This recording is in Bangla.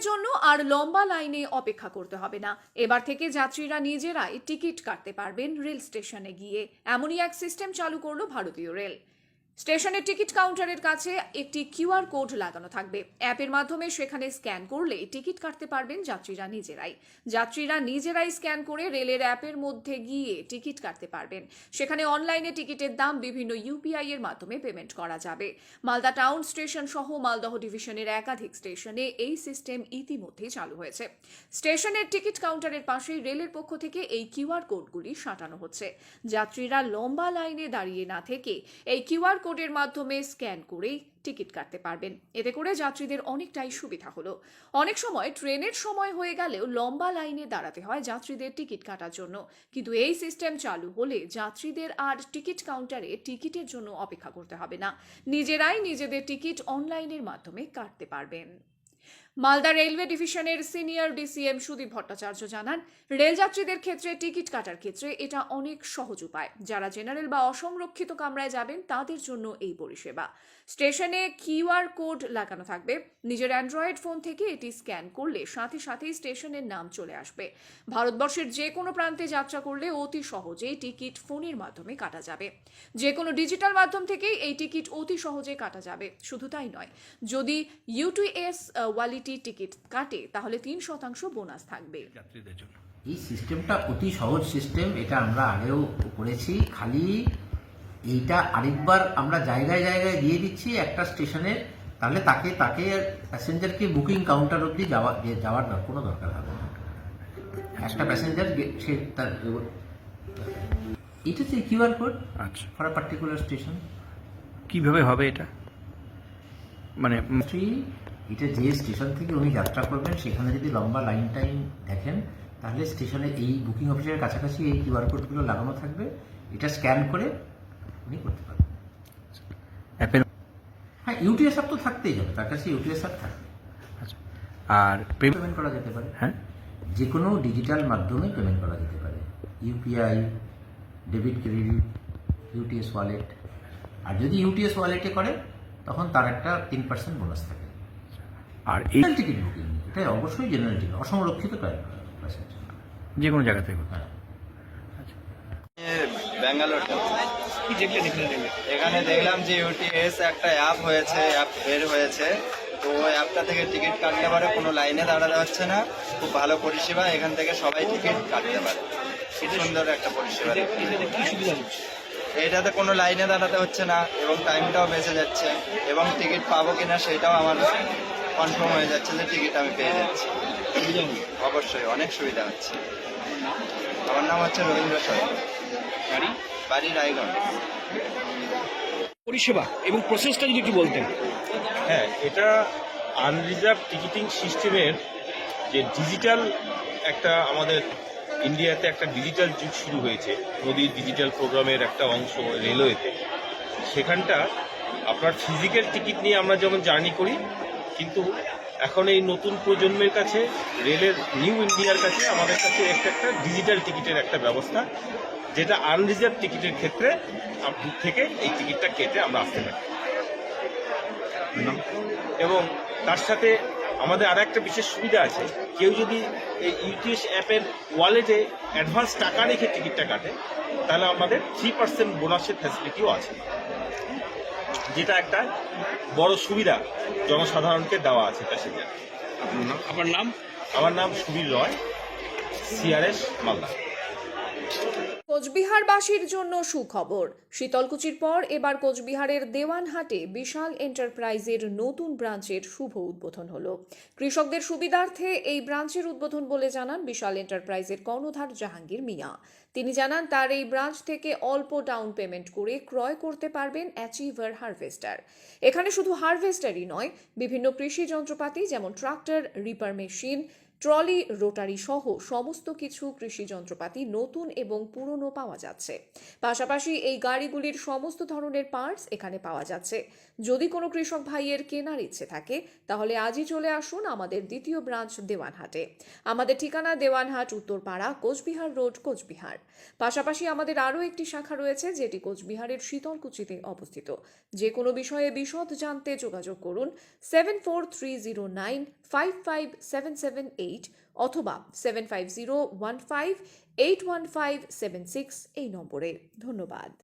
জন্য আর লম্বা লাইনে অপেক্ষা করতে হবে না। এবার থেকে যাত্রীরা নিজেরাই টিকিট কাটতে পারবেন রেল স্টেশনে গিয়ে। এমনই এক সিস্টেম চালু করলো ভারতীয় রেল। স্টেশনের টিকিট কাউন্টারের কাছে একটি কিউআর কোড লাগানো থাকবে। অ্যাপের মাধ্যমে সেখানে স্ক্যান করলে টিকিট কাটতে পারবেন যাত্রীরা নিজেরাই স্ক্যান করে রেলের অ্যাপের মধ্যে গিয়ে টিকিট কাটতে পারবেন। সেখানে অনলাইনে টিকিটের দাম বিভিন্ন ইউপিআই এর মাধ্যমে পেমেন্ট করা যাবে। মালদা টাউন স্টেশন সহ মালদহ ডিভিশনের একাধিক স্টেশনে এই সিস্টেম ইতিমধ্যেই চালু হয়েছে। স্টেশনের টিকিট কাউন্টারের পাশেই রেলের পক্ষ থেকে এই কিউআর কোডগুলি সাঁটানো হচ্ছে। যাত্রীরা লম্বা লাইনে দাঁড়িয়ে না থেকে এই কিউআর কোডের মাধ্যমে স্ক্যান করেই টিকিট কাটতে পারবেন। এতে করে যাত্রীদের অনেকটাই সুবিধা হলো। অনেক সময় ট্রেনের সময় হয়ে গেলেও লম্বা লাইনে দাঁড়াতে হয় যাত্রীদের টিকিট কাটার জন্য, কিন্তু এই সিস্টেম চালু হলে যাত্রীদের আর টিকিট কাউন্টারে টিকিটের জন্য অপেক্ষা করতে হবে না। নিজেরাই নিজেদের টিকিট অনলাইনের মাধ্যমে কাটতে পারবেন। মালদা রেলওয়ে ডিভিশনের সিনিয়র ডিসিএম সুদীপ ভট্টাচার্য জানান, রেলযাত্রীদের ক্ষেত্রে টিকিট কাটার ক্ষেত্রে এটা অনেক সহজ উপায়। যারা জেনারেল বা অসংরক্ষিত কামরায় যাবেন তাদের জন্য এই পরিষেবা। স্টেশনে কিউআর কোড লাগানো থাকবে। নিজের অ্যান্ড্রয়েড ফোন থেকে এটি স্ক্যান করলে সাথে সাথেই স্টেশনের নাম চলে আসবে। ভারতবর্ষের যে কোনো প্রান্তে যাত্রা করলে অতি সহজেই টিকিট ফোনের মাধ্যমে কাটা যাবে। যে কোনো ডিজিটাল মাধ্যম থেকেই এই টিকিট অতি সহজে কাটা যাবে। শুধু তাই নয়, যদি ইউটিএস ওয়ালিটি টিকিট কাটে তাহলে 3% বোনাস থাকবে যাত্রীদের জন্য। এই সিস্টেমটা অতি সহজ সিস্টেম, এটা আমরা আগেও করেছি। খালি এইটা আরেকবার আমরা জায়গায় জায়গায় দিয়ে দিচ্ছি একটা স্টেশনে, তাহলে তাকে প্যাসেঞ্জারকে বুকিং কাউন্টার অবধি যাওয়ার কোনো দরকার হবে না। একটা প্যাসেঞ্জার সে তার এটা হচ্ছে কিউআর কোড আচ্ছা, ফর আ পার্টিকুলার স্টেশন। কিভাবে হবে এটা? মানে এটা যে স্টেশন থেকে উনি যাত্রা করবেন সেখানে যদি লম্বা লাইন টাইম দেখেন, তাহলে স্টেশনে এই বুকিং অফিসের কাছাকাছি এই কিউআর কোডগুলো লাগানো থাকবে। এটা স্ক্যান করে উনি করতে পারবেন। অ্যাপের হ্যাঁ, ইউটিএস অ্যাপ তো থাকতেই হবে, তার কাছে ইউটিএস অ্যাপ থাকবে। আচ্ছা, আর পেমেন্ট করা যেতে পারে। হ্যাঁ, যে কোনো ডিজিটাল মাধ্যমে পেমেন্ট করা যেতে পারে। UPI, debit, credit, UTS wallet. আর যদি ইউটিএস ওয়ালেটে করে তখন তার একটা 3% বোনাস থাকে। আর এই টিকিট বুকিং এটা অবশ্যই জেনারেল টিকিট, অসংরক্ষিত প্যাসেঞ্জার যে কোনো জায়গা থেকে। হ্যাঁ। ব্যাঙ্গালোর এখানে দেখলাম যে ইউটিএস একটা অ্যাপ হয়েছে, অ্যাপ বের হয়েছে। তো ওই অ্যাপটা থেকে টিকিট কাটতে পারে, কোনো লাইনে দাঁড়াতে হচ্ছে না। খুব ভালো পরিষেবা, এখান থেকে সবাই টিকিট কাটতে পারে। সুন্দর একটা পরিষেবা। এটাতে কোনো লাইনে দাঁড়াতে হচ্ছে না এবং টাইমটাও বেঁচে যাচ্ছে, এবং টিকিট পাবো কিনা সেটাও আমার কনফার্ম হয়ে যাচ্ছে যে টিকিট আমি পেয়ে যাচ্ছি। অবশ্যই অনেক সুবিধা হচ্ছে। আমার নাম হচ্ছে রবীন্দ্র সরকার, বাড়ি রায়গঞ্জ। পরিষেবা এবং প্রসেসটা যদি একটু বলতেন। হ্যাঁ, এটা আনরিজার্ভ টিকিটিং সিস্টেমের যে ডিজিটাল একটা আমাদের ইন্ডিয়াতে একটা ডিজিটাল যুগ শুরু হয়েছে, মোদির ডিজিটাল প্রোগ্রামের একটা অংশ রেলওয়েতে। সেখানটা আপনার ফিজিক্যাল টিকিট নিয়ে আমরা যেমন জার্নি করি, কিন্তু এখন এই নতুন প্রজন্মের কাছে, রেলের নিউ ইন্ডিয়ার কাছে আমাদের কাছে একটা ডিজিটাল টিকিটের একটা ব্যবস্থা, যেটা আনরিজার্ভ টিকিটের ক্ষেত্রে থেকে এই টিকিটটা কেটে আমরা আসতে পারি। এবং তার সাথে আমাদের আর একটা বিশেষ সুবিধা আছে, কেউ যদি এই ইউটিএস অ্যাপের ওয়ালেটে অ্যাডভান্স টাকা রেখে টিকিটটা কাটে, তাহলে আমাদের 3% বোনাসের ফ্যাসিলিটিও আছে, যেটা একটা বড় সুবিধা জনসাধারণকে দেওয়া আছে প্যাসেঞ্জার। আপনার নাম? আমার নাম সুবীর রয়, সিআরএস মালদা। কোচবিহারবাসীর জন্য সুখবর। শীতলকুচির পর এবার কোচবিহারের দেওয়ানহাটে বিশাল এন্টারপ্রাইজের নতুন ব্রাঞ্চের শুভ উদ্বোধন হলো। কৃষকদের সুবিধার্থে এই ব্রাঞ্চের উদ্বোধন বলে জানান বিশাল এন্টারপ্রাইজের কর্ণধার জাহাঙ্গীর মিয়া। তিনি জানান তার এই ব্রাঞ্চ থেকে অল্প ডাউন পেমেন্ট করে ক্রয় করতে পারবেন অ্যাচিভার হারভেস্টার। এখানে শুধু হারভেস্টারই নয়, বিভিন্ন কৃষি যন্ত্রপাতি যেমন tractor, reaper machine, trolley, rotary সহ সমস্ত কিছু কৃষি যন্ত্রপাতি নতুন এবং পুরনো পাওয়া যাচ্ছে। পাশাপাশি এই গাড়িগুলির সমস্ত ধরনের পার্টস এখানে পাওয়া যাচ্ছে। যদি কোনো কৃষক ভাইয়ের কেনার ইচ্ছে থাকে তাহলে আজই চলে আসুন আমাদের দ্বিতীয় ব্রাঞ্চ দেওয়ানহাটে। আমাদের ঠিকানা দেওয়ানহাট, উত্তরপাড়া, কোচবিহার রোড, কোচবিহার। পাশাপাশি আমাদের আরও একটি শাখা রয়েছে যেটি কোচবিহারের শীতলকুচিতে অবস্থিত। যে কোনো বিষয়ে বিশদ জানতে যোগাযোগ করুন 7430955778 অথবা 7501581576 এই নম্বরে। ধন্যবাদ।